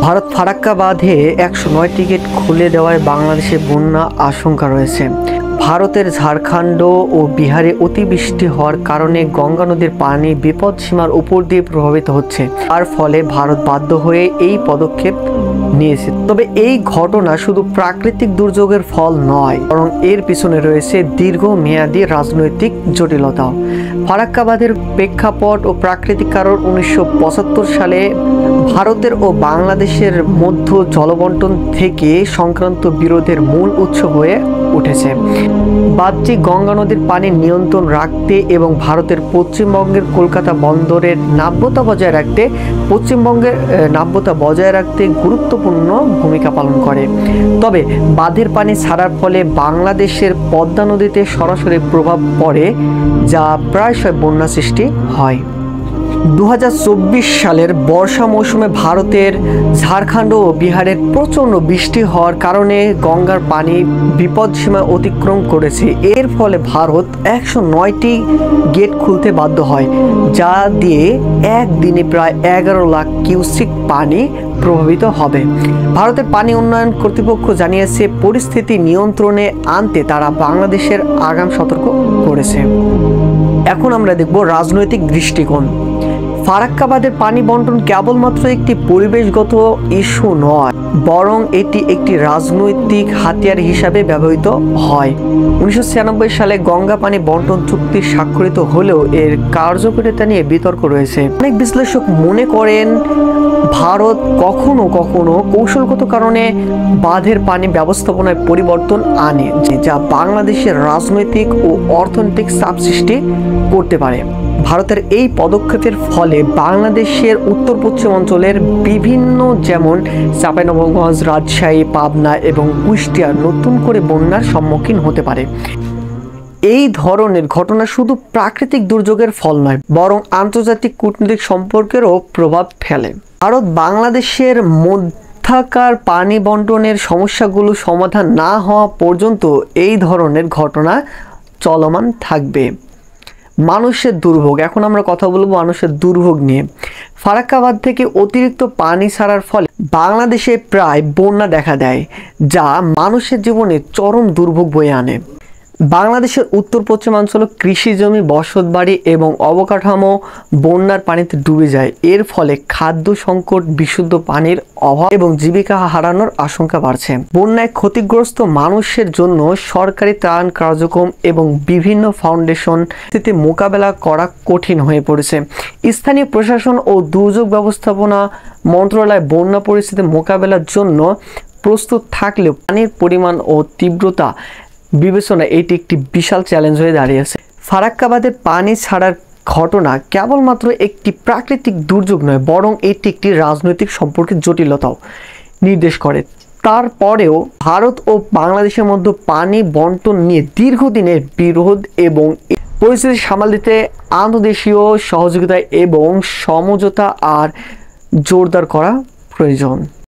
ভারত ফারাক্কা বাঁধে 109টি গেট খুলে দেওয়ায় বাংলাদেশে বন্যা আশঙ্কা রয়েছে। ভারতের ঝাড়খণ্ড ও বিহারে অতিবৃষ্টি হওয়ার কারণে গঙ্গা নদীর পানি বিপদসীমার উপর দিয়ে প্রভাবিত হচ্ছে। তার ফলে ভারত বাধ্য হয়ে এই পদক্ষেপ নিয়েছে। তবে এই ঘটনা শুধু প্রাকৃতিক দুর্যোগের ফল নয়, বরং এর পিছনে রয়েছে দীর্ঘমেয়াদী রাজনৈতিক জটিলতাও। ফারাক্কা বাঁধের প্রেক্ষাপট ও প্রাকৃতিক কারণ 1975 সালে ভারতের ও বাংলাদেশের মধ্যে জলবন্টন থেকে সংক্রান্ত বিরোধের মূল উৎস হয়ে উঠেছে। বাঁধটি গঙ্গা নদীর পানি নিয়ন্ত্রণ রাখতে এবং ভারতের পশ্চিমবঙ্গের কলকাতা বন্দরের নাব্যতা বজায় রাখতে গুরুত্বপূর্ণ ভূমিকা পালন করে। তবে বাঁধের পানি ছাড়ার ফলে বাংলাদেশের পদ্মা নদীতে সরাসরি প্রভাব পড়ে, যা প্রায়শই বন্যা সৃষ্টি হয়। 2024 সালের বর্ষা মৌসুমে ভারতের ঝাড়খণ্ড ও বিহারের প্রচণ্ড বৃষ্টি হওয়ার কারণে গঙ্গার পানি বিপদসীমা অতিক্রম করেছে। এর ফলে ভারত 109টি গেট খুলতে বাধ্য হয়, যা দিয়ে একদিনে প্রায় 11 লাখ কিউসেক পানি প্রভাবিত হবে। ভারতের পানি উন্নয়ন কর্তৃপক্ষ জানিয়েছে, পরিস্থিতি নিয়ন্ত্রণে আনতে তারা বাংলাদেশের আগাম সতর্ক করেছে। এখন আমরা দেখব রাজনৈতিক দৃষ্টিকোণ। ফারাক্কা বাঁধের পানি বন্টন কেবলমাত্র একটি পরিবেশগত ইস্যু নয়, বরং এটি একটি রাজনৈতিক হাতিয়ার হিসাবে ব্যবহৃত হয়। 1996 সালে গঙ্গা পানি বন্টন চুক্তি স্বাক্ষরিত হলেও এর কার্যকারিতা নিয়ে বিতর্ক রয়েছে। অনেক বিশ্লেষক মনে করেন ভারত কখনো কখনো কৌশলগত কারণে বাঁধের পানি ব্যবস্থাপনায় পরিবর্তন আনে, যা বাংলাদেশের রাজনৈতিক ও অর্থনৈতিক চাপ সৃষ্টি করতে পারে। ভারতের এই পদক্ষেপের ফলে বাংলাদেশের উত্তর পশ্চিম অঞ্চলের বিভিন্ন যেমন চাঁপাইনবাবগঞ্জ, রাজশাহী, পাবনা এবং কুষ্টিয়া নতুন করে বন্যার সম্মুখীন হতে পারে। এই ধরনের ঘটনা শুধু প্রাকৃতিক দুর্যোগের ফল নয়, বরং আন্তর্জাতিক কূটনৈতিক সম্পর্কেরও প্রভাব ফেলে। ভারত বাংলাদেশের মধ্যাকার পানি বন্টনের সমস্যাগুলো সমাধান না হওয়া পর্যন্ত এই ধরনের ঘটনা চলমান থাকবে। মানুষের দুর্ভোগ। এখন আমরা কথা বলবো মানুষের দুর্ভোগ নিয়ে। ফারাক্কা বাঁধ থেকে অতিরিক্ত পানি ছাড়ার ফলে বাংলাদেশে প্রায় বন্যা দেখা দেয়, যা মানুষের জীবনে চরম দুর্ভোগ বয়ে আনে। বাংলাদেশের উত্তর পশ্চিমাঞ্চল কৃষি জমি, বসতবাড়ি এবং অবকাঠামো বন্যার পানিতে ডুবে যায়। এর ফলে খাদ্য সংকট, বিশুদ্ধ পানির অভাব এবং জীবিকা হারানোর আশঙ্কা বাড়ছে। বন্যায় ক্ষতিগ্রস্ত মানুষের জন্য সরকারি ত্রাণ কার্যক্রম এবং বিভিন্ন ফাউন্ডেশন মোকাবেলা করা কঠিন হয়ে পড়েছে। স্থানীয় প্রশাসন ও দুর্যোগ ব্যবস্থাপনা মন্ত্রণালয় বন্যা পরিস্থিতি মোকাবেলার জন্য প্রস্তুত থাকলেও পানির পরিমাণ ও তীব্রতা বিবেচনায় এটি একটি বিশাল চ্যালেঞ্জ হয়ে দাঁড়িয়েছে। ফারাক্কা বাঁধের পানি ছাড়ার ঘটনা কেবলমাত্র একটি প্রাকৃতিক দুর্যোগ নয়, বরং এটি একটি রাজনৈতিক সম্পর্কের জটিলতাও নির্দেশ করে। তারপরেও ভারত ও বাংলাদেশের মধ্যে পানি বন্টন নিয়ে দীর্ঘদিনের বিরোধ এবং পরিস্থিতি সামাল দিতে আন্তর্দেশীয় সহযোগিতা এবং সমঝোতা আর জোরদার করা প্রয়োজন।